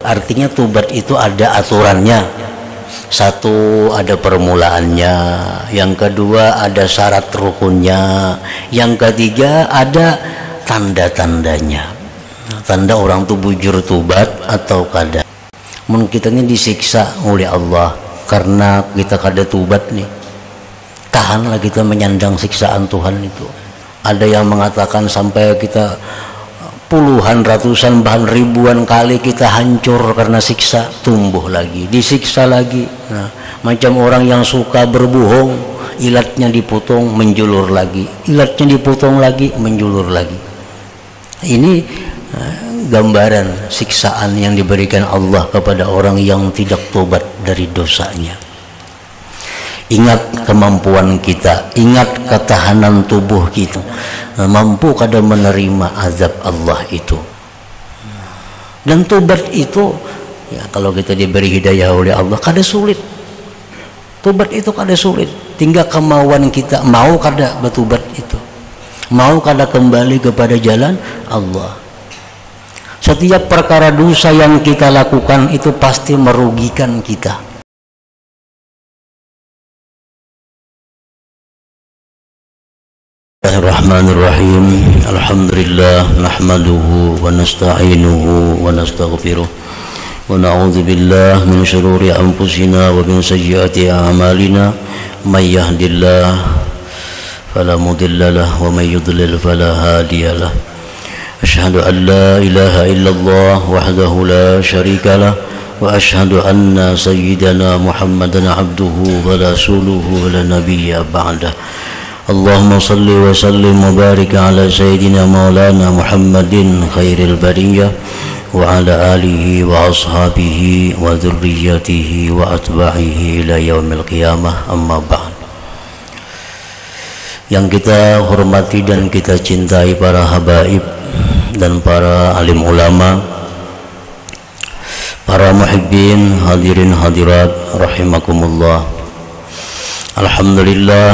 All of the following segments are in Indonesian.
Artinya tobat itu ada aturannya. Satu, ada permulaannya. Yang kedua, ada syarat rukunnya. Yang ketiga, ada tanda-tandanya. Tanda orang itu bujur tobat atau kada. Mun kita ini disiksa oleh Allah karena kita kada tobat nih. Tahanlah kita menyandang siksaan Tuhan itu. Ada yang mengatakan sampai kita puluhan, ratusan, bahkan ribuan kali kita hancur karena siksa, tumbuh lagi, disiksa lagi. Nah, macam orang yang suka berbohong, ilatnya dipotong, menjulur lagi, ilatnya dipotong lagi, menjulur lagi. Ini gambaran siksaan yang diberikan Allah kepada orang yang tidak tobat dari dosanya. Ingat kemampuan kita, ingat ketahanan tubuh kita, mampu kada menerima azab Allah itu. Dan tobat itu, ya kalau kita diberi hidayah oleh Allah, kada sulit. Tobat itu kada sulit, tinggal kemauan kita, mau kada bertobat itu, mau kada kembali kepada jalan Allah. Setiap perkara dosa yang kita lakukan itu pasti merugikan kita. Bismillahirrahmanirrahim. Alhamdulillah nahmaduhu wa nasta'inuhu wa nastaghfiruh wa na'udzu billahi min shururi anfusina wa min sayyiati a'malina may yahdihillahu fala mudilla lahu wa may yudlil fala hadiya lahu. Asyhadu an la ilaha illallah wahdahu la syarika lahu wa asyhadu anna sayyidana Muhammadan abduhu wa rasuluhu wa la nabiyya ba'dah. Allahumma salli wa sallim wa barik ala sayyidina maulana Muhammadin khairil bariyah wa ala alihi wa ashabihi wa dhurriyyatihi wa atba'ihi ila yaumil qiyamah, amma ba'd. Yang kita hormati dan kita cintai para habaib dan para alim ulama, para muhibbin, hadirin hadirat rahimakumullah. Alhamdulillah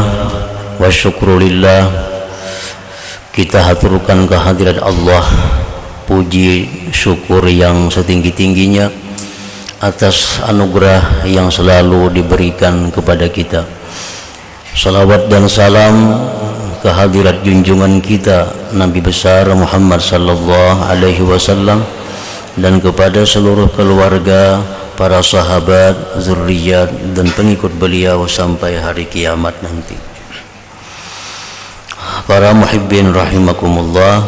wa syukrulillah, kita haturkan kehadirat Allah puji syukur yang setinggi-tingginya atas anugerah yang selalu diberikan kepada kita. Salawat dan salam kehadirat junjungan kita Nabi besar Muhammad sallallahu alaihi wasallam dan kepada seluruh keluarga, para sahabat, zurriyat dan pengikut beliau sampai hari kiamat nanti. Para muhibbin rahimakumullah,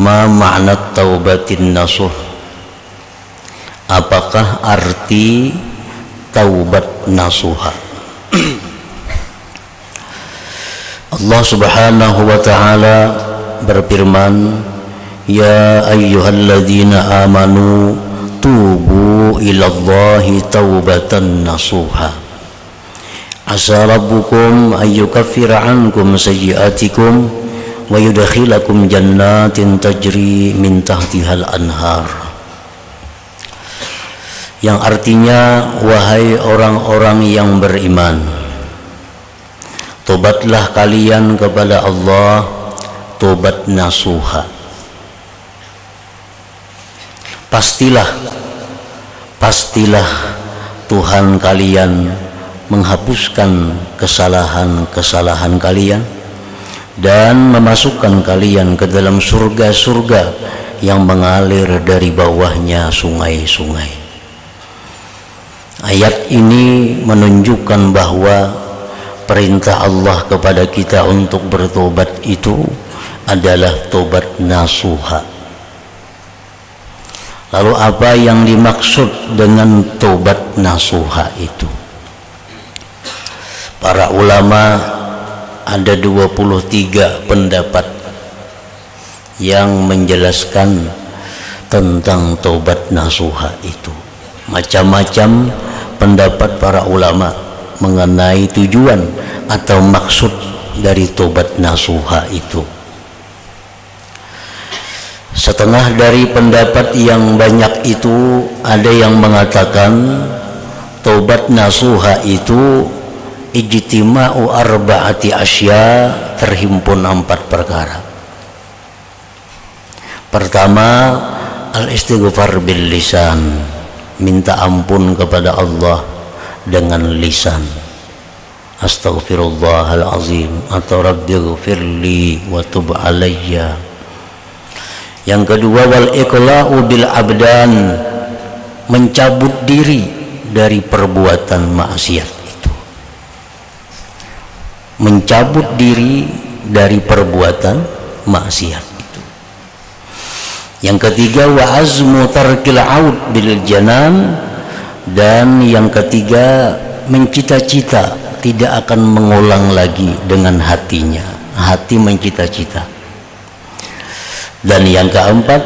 ma makna taubatin nasuh? Apakah arti taubat nasuha? Allah subhanahu wa ta'ala berfirman, ya ayyuhalladzina amanu tubu ilallahi taubatan nasuha. Asa rabbukum ayyukaffira ankum sayyiatikum wa yudkhilakum jannatin tajri min tahtihal anhar. Yang artinya, wahai orang-orang yang beriman, tobatlah kalian kepada Allah tobat nasuha. Pastilah Tuhan kalian menghapuskan kesalahan-kesalahan kalian dan memasukkan kalian ke dalam surga-surga yang mengalir dari bawahnya sungai-sungai. Ayat ini menunjukkan bahwa perintah Allah kepada kita untuk bertobat itu adalah tobat nasuha. Lalu apa yang dimaksud dengan tobat nasuha itu? Para ulama ada 23 pendapat yang menjelaskan tentang tobat nasuha itu. Macam-macam pendapat para ulama mengenai tujuan atau maksud dari tobat nasuha itu. Setengah dari pendapat yang banyak itu ada yang mengatakan tobat nasuha itu ijtima'u arba'ati asya, terhimpun 4 perkara. Pertama, al-istighfar bil lisan, minta ampun kepada Allah dengan lisan. Astaghfirullahalazim atau rabbighfirli wa tub alayya. Yang kedua, wal iqla'u bil abdan, mencabut diri dari perbuatan maksiat itu. Mencabut diri dari perbuatan maksiat itu. Yang ketiga, wa azmu tarkil aud bil janan, dan yang ketiga, mencita-cita tidak akan mengulang lagi dengan hatinya. Hati mencita-cita. Dan yang keempat,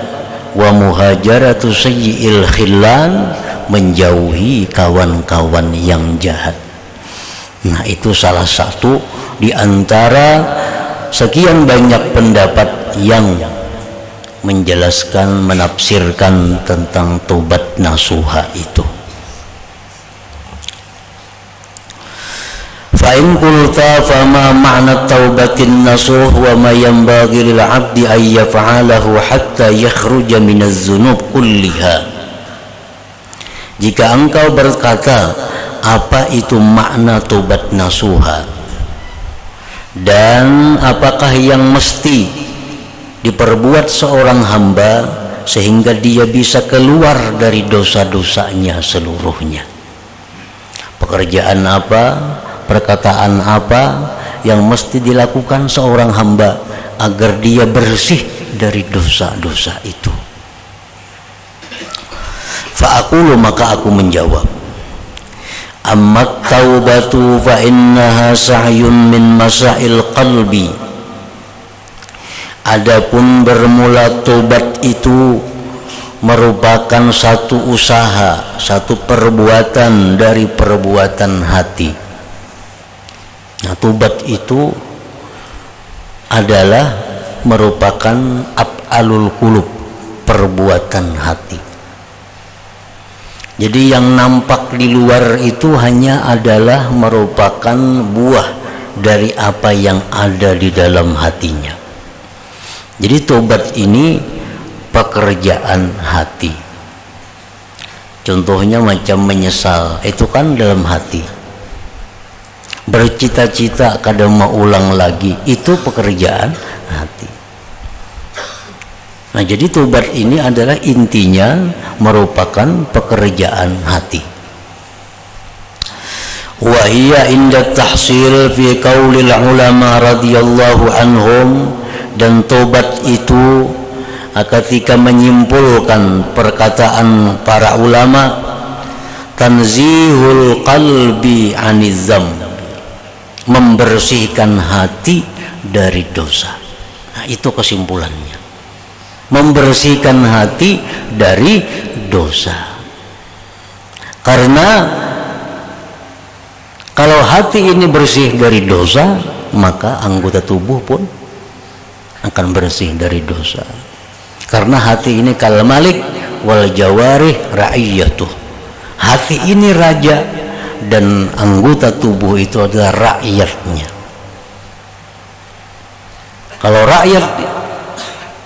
wa muhajaratu sayyi'il khillan, menjauhi kawan-kawan yang jahat. Nah, itu salah satu di antara sekian banyak pendapat yang menjelaskan, menafsirkan tentang taubat nasuha itu. Fa'in qulta fama ma'na taubatin nasuh wa ma yanbaghi lil 'abdi ay yaf'alahu hatta yakhruja minaz dzunub kulliha. Jika engkau berkata, apa itu makna taubat nasuha dan apakah yang mesti diperbuat seorang hamba sehingga dia bisa keluar dari dosa-dosanya seluruhnya, pekerjaan apa, perkataan apa yang mesti dilakukan seorang hamba agar dia bersih dari dosa-dosa itu? Fa'aqulu, maka aku menjawab, amma taubatu fa innaha sa'yun min masail qalbi. Adapun bermula tobat itu merupakan satu usaha, satu perbuatan dari perbuatan hati. Nah, tobat itu adalah merupakan af'alul qulub, perbuatan hati. Jadi yang nampak di luar itu hanya adalah merupakan buah dari apa yang ada di dalam hatinya. Jadi tobat ini pekerjaan hati. Contohnya macam menyesal, itu kan dalam hati. Bercita-cita kadang mau ulang lagi, itu pekerjaan hati. Nah, jadi tobat ini adalah intinya merupakan pekerjaan hati. Wa hiya inda tahsil fi qaulil ulama radhiyallahu anhum, dan tobat itu ketika menyimpulkan perkataan para ulama, tanzihul qalbi anizzam, membersihkan hati dari dosa. Nah, itu kesimpulannya, membersihkan hati dari dosa. Karena kalau hati ini bersih dari dosa, maka anggota tubuh pun akan bersih dari dosa. Karena hati ini kal malik wal jawarih ra'iyatuh. Hati ini raja dan anggota tubuh itu adalah rakyatnya. Kalau rakyat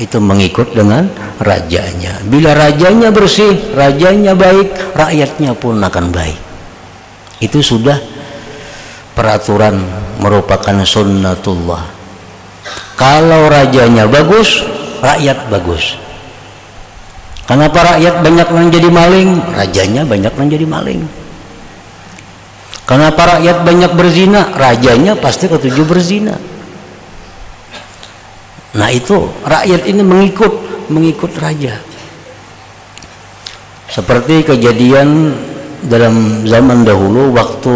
itu mengikut dengan rajanya. Bila rajanya bersih, rajanya baik, rakyatnya pun akan baik. Itu sudah peraturan, merupakan sunnatullah. Kalau rajanya bagus, rakyat bagus. Kenapa rakyat banyak yang jadi maling? Rajanya banyak yang jadi maling. Kenapa rakyat banyak berzina? Rajanya pasti ketujuh berzina. Nah, itu rakyat ini mengikut raja. Seperti kejadian dalam zaman dahulu waktu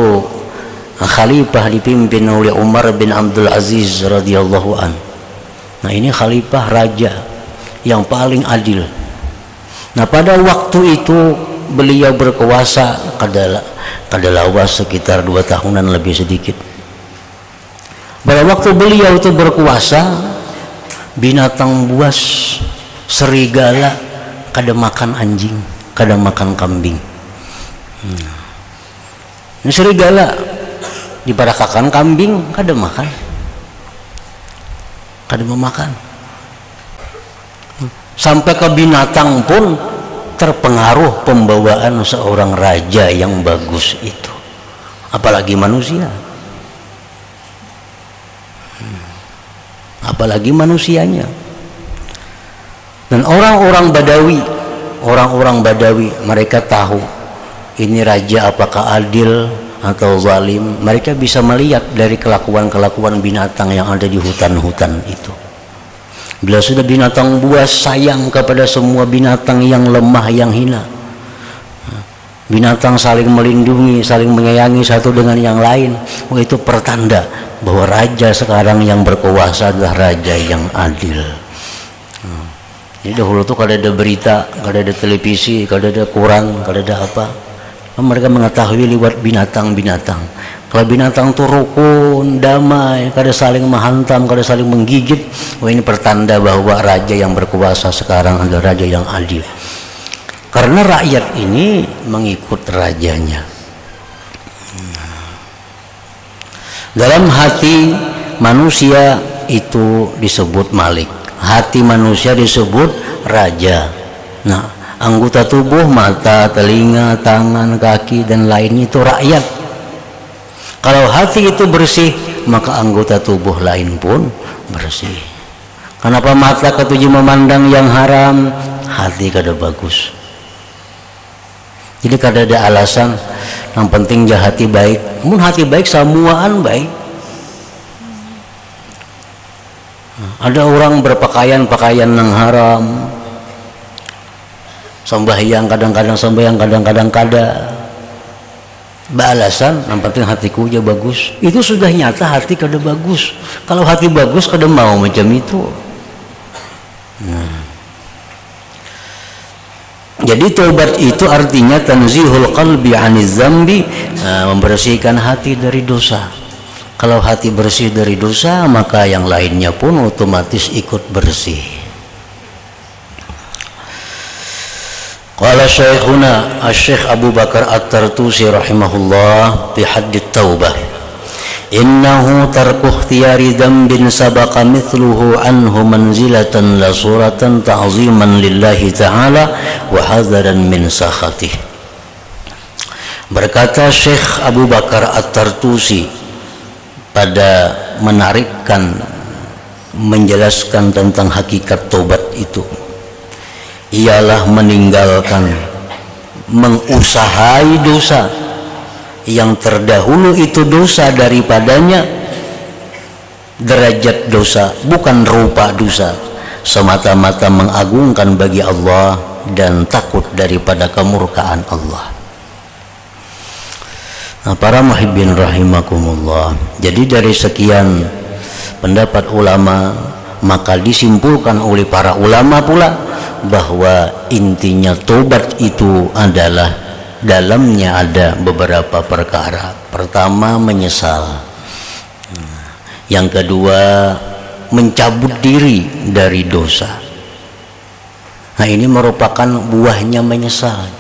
khalifah dipimpin oleh Umar bin Abdul Aziz radhiyallahu an. Nah, ini khalifah raja yang paling adil. Nah, pada waktu itu beliau berkuasa kadalawas sekitar 2 tahunan lebih sedikit. Pada waktu beliau itu berkuasa, binatang buas, serigala kadang makan anjing, kadang makan kambing. Ini serigala diparakakan, kambing kadang makan, kadang memakan. Sampai ke binatang pun terpengaruh pembawaan seorang raja yang bagus itu, apalagi manusia. Apalagi manusianya. Dan orang-orang Badawi mereka tahu ini raja apakah adil atau zalim. Mereka bisa melihat dari kelakuan-kelakuan binatang yang ada di hutan-hutan itu. Bila sudah binatang buas sayang kepada semua binatang yang lemah, yang hina, binatang saling melindungi, saling menyayangi satu dengan yang lain, itu pertanda bahwa raja sekarang yang berkuasa adalah raja yang adil. Jadi dahulu tuh kalau ada berita, kalau ada televisi, kalau ada koran, kalau ada apa, mereka mengetahui lewat binatang-binatang. Kalau binatang tuh rukun, damai, kada saling menghantam, kada saling menggigit, ini pertanda bahwa raja yang berkuasa sekarang adalah raja yang adil. Karena rakyat ini mengikut rajanya. Dalam hati manusia itu disebut malik, hati manusia disebut raja. Nah, anggota tubuh, mata, telinga, tangan, kaki, dan lainnya itu rakyat. Kalau hati itu bersih, maka anggota tubuh lain pun bersih. Kenapa mata ketujuh memandang yang haram? Hati kada bagus. Jadi kada ada alasan, yang penting hati baik. Mun hati baik semuaan baik. Ada orang berpakaian-pakaian yang haram, sembahyang kadang-kadang sembahyang, kadang-kadang kada. Beralasan, yang penting hatiku aja bagus. Itu sudah nyata hati kada bagus. Kalau hati bagus kada mau macam itu. Jadi taubat itu artinya tanzihul qalbi 'aniz zambi, membersihkan hati dari dosa. Kalau hati bersih dari dosa, maka yang lainnya pun otomatis ikut bersih. Qala Syekhuna Asy-Syaikh Abu Bakar At-Tartusi rahimahullah fi haddit taubah, innahu tarku ikhtiyari dhanbin sabaqa mithluhu anhu manzilatan la suratan ta'ziman lillahi ta'ala wa hadaran min sakhatih. Berkata Syekh Abu Bakar At-Tartusi pada menjelaskan tentang hakikat taubat itu, ialah meninggalkan, mengusahai dosa yang terdahulu itu dosa daripadanya, derajat dosa bukan rupa dosa, semata-mata mengagungkan bagi Allah dan takut daripada kemurkaan Allah. Nah, para muhibbin rahimakumullah, jadi dari sekian pendapat ulama, maka disimpulkan oleh para ulama pula bahwa intinya tobat itu adalah dalamnya ada beberapa perkara. Pertama, menyesal. Yang kedua, mencabut diri dari dosa. Nah, ini merupakan buahnya menyesal.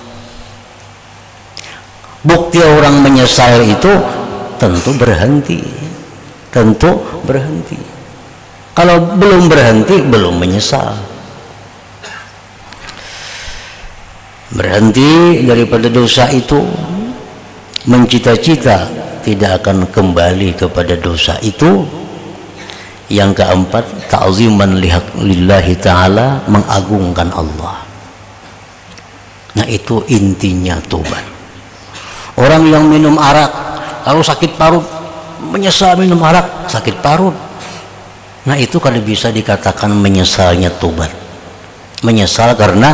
Bukti orang menyesal itu tentu berhenti. Kalau belum berhenti, belum menyesal. Berhenti daripada dosa itu, mencita-cita tidak akan kembali kepada dosa itu. Yang keempat, ta'ziman lillahi ta'ala, mengagungkan Allah. Nah, itu intinya tobat. Orang yang minum arak lalu sakit parut, menyesal minum arak, sakit parut, nah itu kada bisa dikatakan menyesalnya tobat. Menyesal karena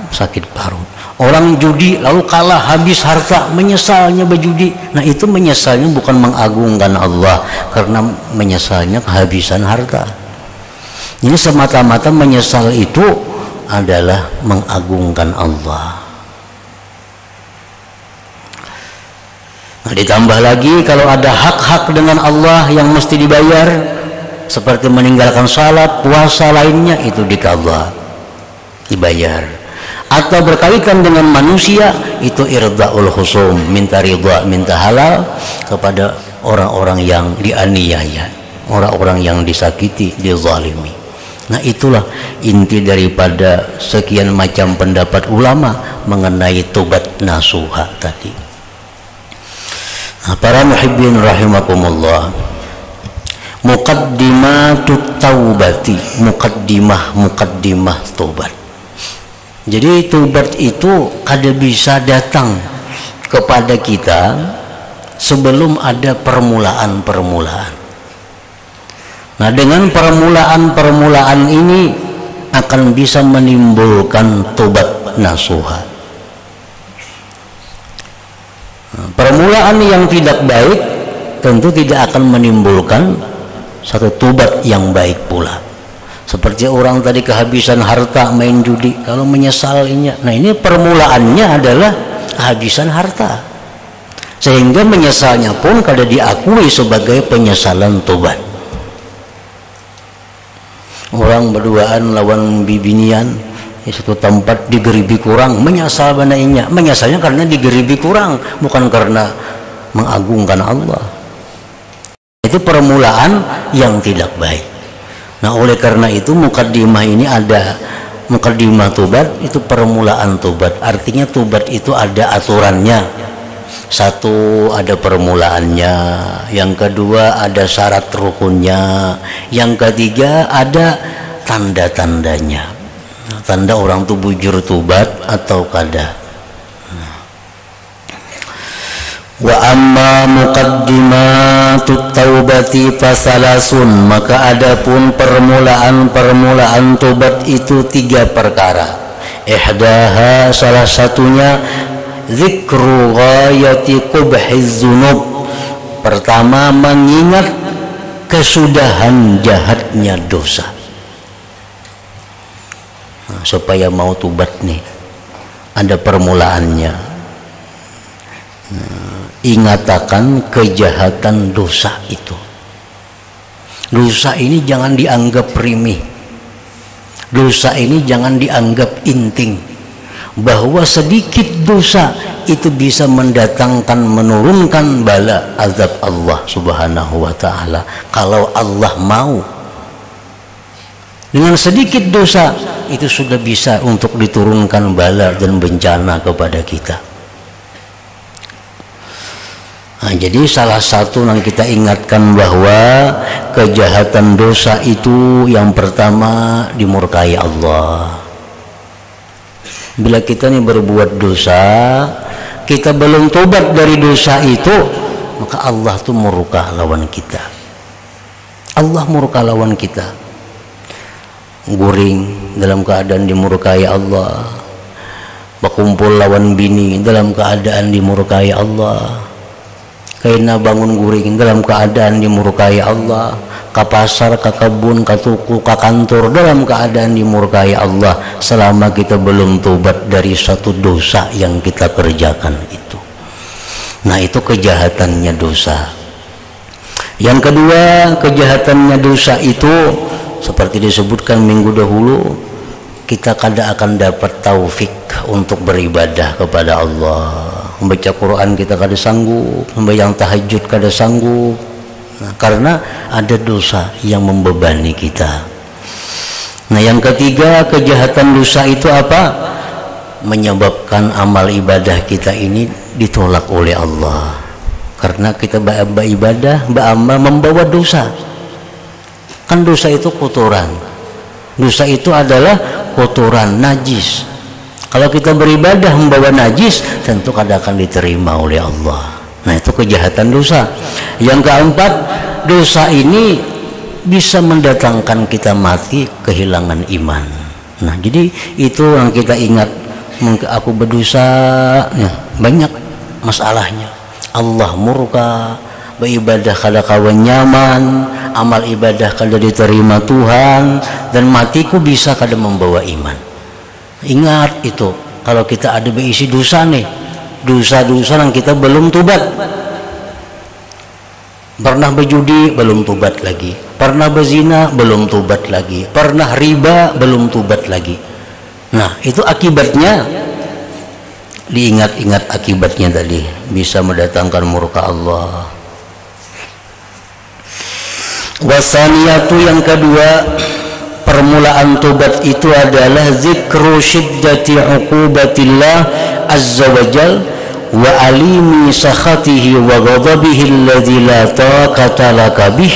sakit parut. Orang judi lalu kalah, habis harta, menyesalnya berjudi, nah itu menyesalnya bukan mengagungkan Allah, karena menyesalnya kehabisan harta. Ini semata-mata menyesal itu adalah mengagungkan Allah. Nah, ditambah lagi kalau ada hak-hak dengan Allah yang mesti dibayar, seperti meninggalkan salat, puasa lainnya, itu diqadha, dibayar. Atau berkaitan dengan manusia, itu irdaul khusum, minta ridha, minta halal kepada orang-orang yang dianiaya, orang-orang yang disakiti, dizalimi. Nah, itulah inti daripada sekian macam pendapat ulama mengenai tobat nasuha tadi. Nah, para muhibbin rahimakumullah, muqaddimatut taubati, muqaddimah tobat. Jadi tobat itu kada bisa datang kepada kita sebelum ada permulaan. Nah, dengan permulaan ini akan bisa menimbulkan tobat nasuha. Nah, permulaan yang tidak baik tentu tidak akan menimbulkan satu tobat yang baik pula. Seperti orang tadi kehabisan harta main judi, kalau menyesalinya. Nah, ini permulaannya adalah kehabisan harta, sehingga menyesalnya pun kada diakui sebagai penyesalan tobat. Orang berduaan lawan bibinian di satu tempat digeribi kurang, menyesal banainya. Menyesalnya karena digeribi kurang, bukan karena mengagungkan Allah. Itu permulaan yang tidak baik. Nah, oleh karena itu mukaddimah ini ada, mukaddimah tobat itu permulaan tobat. Artinya tobat itu ada aturannya. Satu, ada permulaannya. Yang kedua, ada syarat rukunnya. Yang ketiga, ada tanda-tandanya. Tanda orang itu bujur tobat atau kada. Wa amma muqaddimatut taubati fasalasun, maka adapun permulaan tobat itu 3 perkara. Ihdaha, salah satunya zikru ghayati qubhiz dzunub. Pertama, mengingat kesudahan jahatnya dosa. Nah, supaya mau tobat nih ada permulaannya. Nah, ingatakan kejahatan dosa itu. Dosa ini jangan dianggap remeh. Dosa ini jangan dianggap inting. Bahwa sedikit dosa itu bisa mendatangkan, menurunkan bala azab Allah subhanahu wa ta'ala. Kalau Allah mau, dengan sedikit dosa itu sudah bisa untuk diturunkan bala dan bencana kepada kita. Nah, jadi salah satu yang kita ingatkan bahwa kejahatan dosa itu yang pertama dimurkai Allah. Bila kita nih berbuat dosa, kita belum tobat dari dosa itu, maka Allah tuh murka lawan kita. Allah murka lawan kita. Guring dalam keadaan dimurkai Allah. Berkumpul lawan bini dalam keadaan dimurkai Allah. Kaina bangun guring dalam keadaan dimurkai Allah. Ke pasar, ke kebun, ke tuku, ke kantor dalam keadaan dimurkai Allah selama kita belum tobat dari satu dosa yang kita kerjakan itu. Nah, itu kejahatannya dosa. Yang kedua, kejahatannya dosa itu seperti disebutkan minggu dahulu, kita kada akan dapat taufik untuk beribadah kepada Allah. Membaca Quran kita kada sanggup, membayang tahajud kada sanggup. Nah, karena ada dosa yang membebani kita. Nah, yang ketiga, kejahatan dosa itu apa? Menyebabkan amal ibadah kita ini ditolak oleh Allah. Karena kita beribadah, beramal membawa dosa. Kan dosa itu kotoran. Dosa itu adalah kotoran, najis. Kalau kita beribadah membawa najis, tentu kada akan diterima oleh Allah. Nah, itu kejahatan dosa. Yang keempat, dosa ini bisa mendatangkan kita mati, kehilangan iman. Nah, jadi itu yang kita ingat. Aku berdosa, ya, banyak masalahnya. Allah murka, beribadah kada kawan nyaman, amal ibadah kada diterima Tuhan, dan matiku bisa kada membawa iman. Ingat itu, kalau kita ada berisi dosa nih, dosa-dosa yang kita belum tobat. Pernah berjudi belum tobat lagi, pernah berzina belum tobat lagi, pernah riba belum tobat lagi. Nah, itu akibatnya, diingat-ingat akibatnya tadi, bisa mendatangkan murka Allah. Wasaniyatu, yang kedua, permulaan tobat itu adalah zikru syiddati uqubatillah azza wa jal wa alimi sakhatihi wa ghadabihi alladzi la taqata laka bih,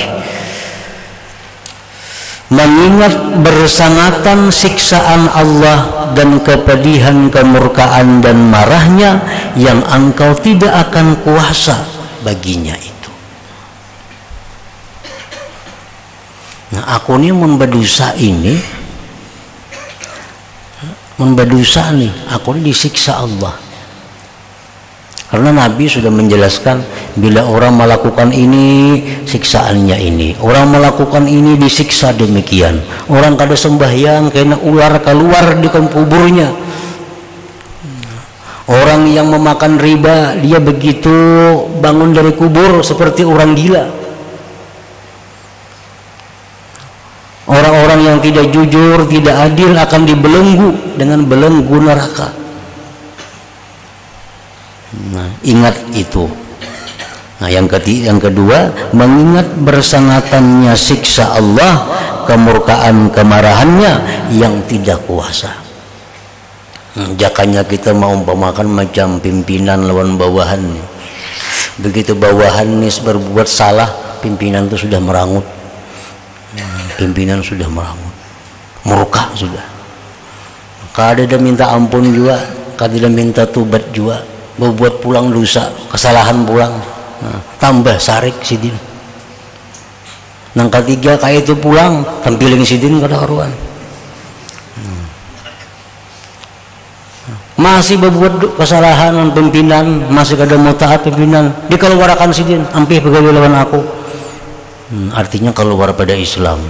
mengingat bersangatan siksaan Allah dan kepedihan, kemurkaan dan marahnya yang engkau tidak akan kuasa baginya itu. Nah, aku ini membadusa nih, aku ini disiksa Allah. Karena Nabi sudah menjelaskan, bila orang melakukan ini, siksaannya ini. Orang melakukan ini disiksa demikian. Orang kada sembahyang kena ular keluar di kuburnya. Orang yang memakan riba, dia begitu bangun dari kubur seperti orang gila. Orang-orang yang tidak jujur, tidak adil akan dibelenggu dengan belenggu neraka. Nah, ingat itu. Nah, yang kedua, mengingat bersangatannya siksa Allah, kemurkaan, kemarahannya yang tidak kuasa. Jakanya kita mau umpamakan macam pimpinan lawan bawahan. Begitu bawahan ini berbuat salah, pimpinan itu sudah merangut. Pimpinan sudah merangut, murka sudah. Kada minta ampun juga, kada minta tobat juga, berbuat pulang dosa, kesalahan pulang, tambah sarik sidin. Nang ketiga kayak itu pulang, tampiling sidin kada karuan. Masih berbuat kesalahan pimpinan, masih kada mau taat pimpinan, dikeluarkan sidin, ampih pegawai lawan aku. Artinya keluar pada Islam.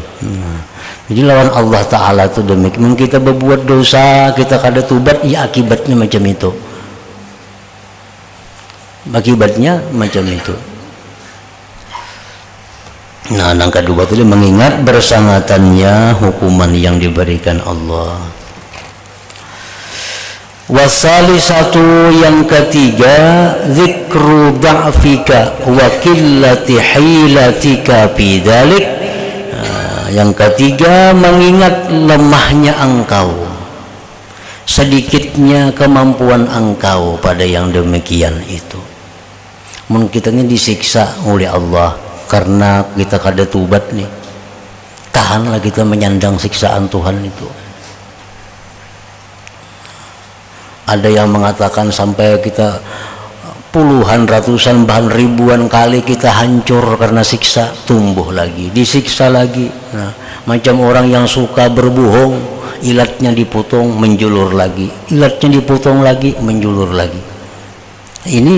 Jadi lawan Allah Ta'ala itu demikian. Kita berbuat dosa, kita kada tobat, ya akibatnya macam itu. Akibatnya macam itu. Nah, yang kedua itu mengingat bersangatannya hukuman yang diberikan Allah. Wasalisatu, yang ketiga, zikru da'fika wa qillati hilatika fi dzalik. Yang ketiga, mengingat lemahnya engkau, sedikitnya kemampuan engkau pada yang demikian itu. Mun kita ini disiksa oleh Allah karena kita kada tobat nih, tahanlah kita menyandang siksaan Tuhan itu. Ada yang mengatakan sampai kita puluhan, ratusan, bahkan ribuan kali kita hancur karena siksa, tumbuh lagi, disiksa lagi. Nah, macam orang yang suka berbohong, ilatnya dipotong, menjulur lagi, ilatnya dipotong lagi, menjulur lagi. Ini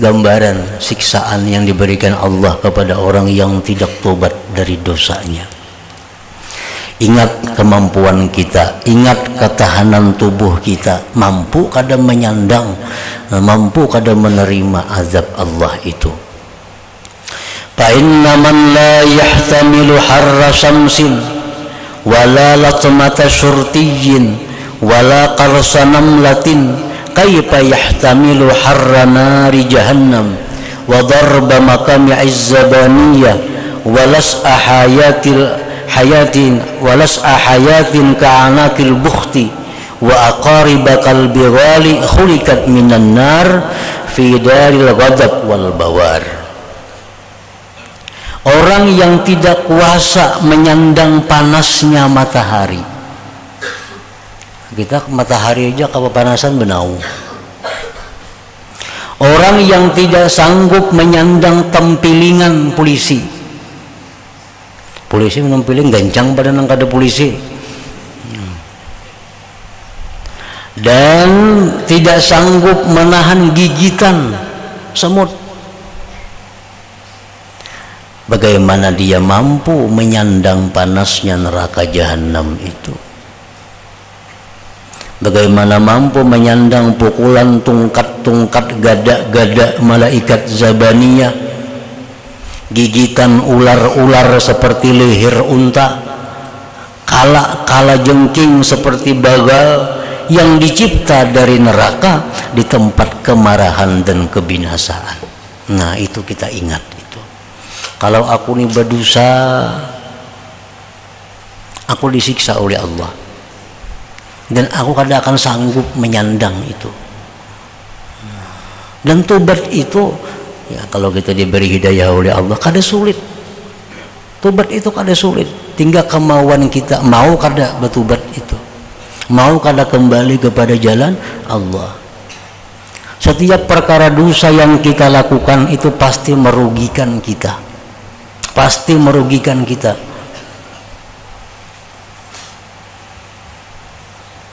gambaran siksaan yang diberikan Allah kepada orang yang tidak tobat dari dosanya. Ingat kemampuan kita, ingat ketahanan tubuh kita, mampu kada menyandang, mampu kada menerima azab Allah itu. Fa inna man la yahtamilu harra syamsin wala latmata syurtiyyin wala qarsa namlatin kaifa yahtamilu harra nari jahannam wa darba makami izzabaniyah walas hayatin walas hayatin ka'anakil bukhti wa aqaribakal bighali khulikat minan nar fi daril ghadab wal bawar. Orang yang tidak kuasa menyandang panasnya matahari, kita matahari aja kepanasan benau. Orang yang tidak sanggup menyandang tempilingan polisi, polisi menampiling gancang pada nang kada polisi, dan tidak sanggup menahan gigitan semut. Bagaimana dia mampu menyandang panasnya neraka jahanam itu? Bagaimana mampu menyandang pukulan tungkat-tungkat gada-gada malaikat zabaniyah, gigitan ular-ular seperti leher unta, kala jengking seperti bagal yang dicipta dari neraka di tempat kemarahan dan kebinasaan. Nah, itu kita ingat itu. Kalau aku ini berdosa, aku disiksa oleh Allah, dan aku kadang akan sanggup menyandang itu. Dan tobat itu ya, kalau kita diberi hidayah oleh Allah kada sulit. Tobat itu kada sulit, tinggal kemauan kita, mau kada bertobat itu, mau kada kembali kepada jalan Allah. Setiap perkara dosa yang kita lakukan itu pasti merugikan kita, pasti merugikan kita.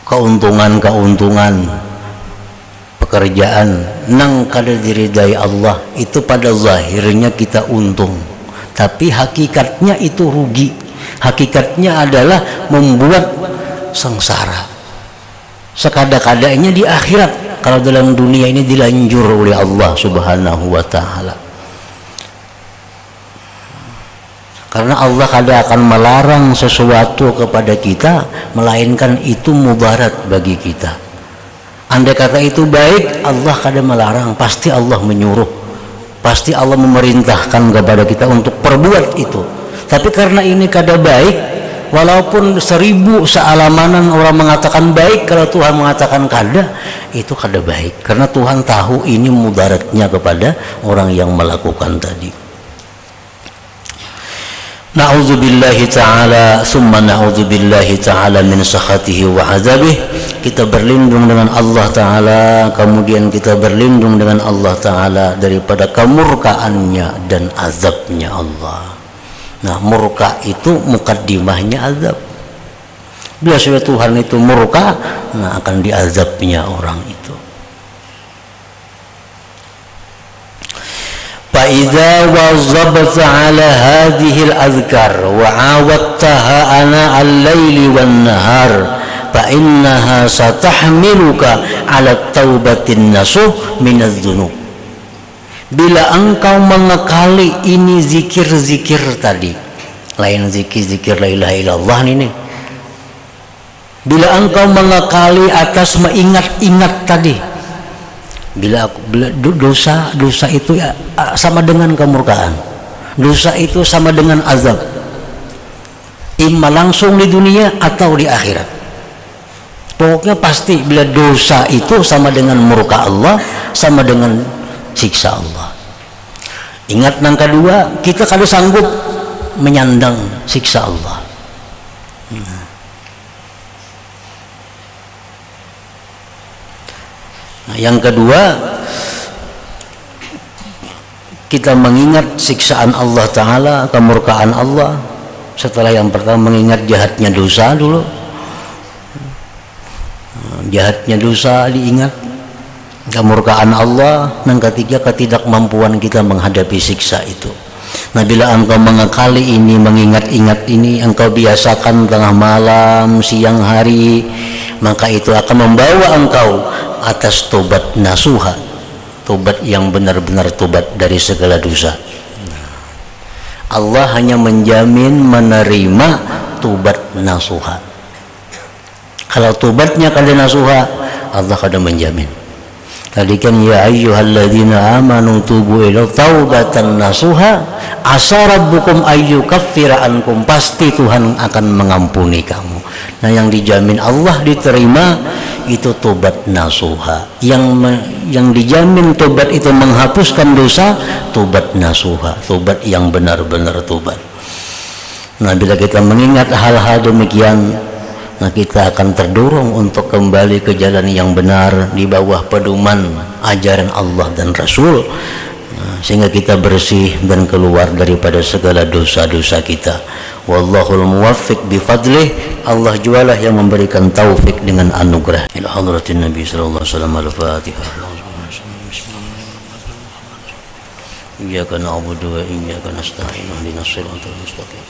Keuntungan pekerjaan nang kada diridai Allah itu pada zahirnya kita untung, tapi hakikatnya itu rugi. Hakikatnya adalah membuat sengsara sekada-kadanya di akhirat, kalau dalam dunia ini dilanjur oleh Allah Subhanahu wa ta'ala. Karena Allah kada akan melarang sesuatu kepada kita melainkan itu mudarat bagi kita. Andai kata itu baik, Allah kada melarang, pasti Allah menyuruh, pasti Allah memerintahkan kepada kita untuk perbuat itu. Tapi karena ini kada baik, walaupun 1000 sealamanan orang mengatakan baik, kalau Tuhan mengatakan kada, itu kada baik, karena Tuhan tahu ini mudaratnya kepada orang yang melakukan tadi. Na'udzubillahi ta'ala summa na'udzubillahi ta'ala min sakhatihi wa azabih. Kita berlindung dengan Allah ta'ala, kemudian kita berlindung dengan Allah ta'ala daripada kemurkaannya dan azabnya Allah. Nah, murka itu mukaddimahnya azab. Bila sudah Tuhan itu murka, nah akan diazabnya orang itu. فإذا وظبت على هذه الأذكار وعاودتها أناء الليل والنهار فإنها ستحملك على التوبة النصوح من الذنوب. Bila engkau mengekali ini zikir-zikir tadi, lain zikir-zikir la ilaha illallah ini, bila engkau mengekali atas mengingat-ingat tadi, bila dosa itu ya, sama dengan kemurkaan, dosa itu sama dengan azab, imma langsung di dunia atau di akhirat. Pokoknya pasti bila dosa itu sama dengan murka Allah, sama dengan siksa Allah. Ingat nang kedua, kita kada sanggup menyandang siksa Allah. Nah, yang kedua, kita mengingat siksaan Allah Ta'ala, kemurkaan Allah. Setelah yang pertama mengingat jahatnya dosa dulu, jahatnya dosa diingat, kemurkaan Allah. Yang ketiga, ketidakmampuan kita menghadapi siksa itu. Nah, bila engkau mengekali ini, mengingat-ingat ini, engkau biasakan tengah malam, siang hari, maka itu akan membawa engkau atas tobat nasuha, tobat yang benar-benar tobat dari segala dosa. Allah hanya menjamin menerima tobat nasuha. Kalau tobatnya kada nasuha, Allah kada menjamin. Tadi kan ya ayyuhalladzina amanu tubu ila taubatan nasuha asa rabbukum ayyukaffira ankum, pasti Tuhan akan mengampuni kamu. Nah, yang dijamin Allah diterima itu tobat nasuha. Yang dijamin tobat itu menghapuskan dosa, tobat nasuha, tobat yang benar-benar tobat. Nah, bila kita mengingat hal-hal demikian, nah kita akan terdorong untuk kembali ke jalan yang benar di bawah pedoman ajaran Allah dan Rasul, sehingga kita bersih dan keluar daripada segala dosa-dosa kita. Wallahul muwaffiq bifadlih, Allah jualah yang memberikan taufik dengan anugerah. Ila hadratin Nabi sallallahu alaihi wasallam. Al-Fatihah. Iyyaka na'budu wa iyyaka nasta'in ihdinas siratal mustaqim.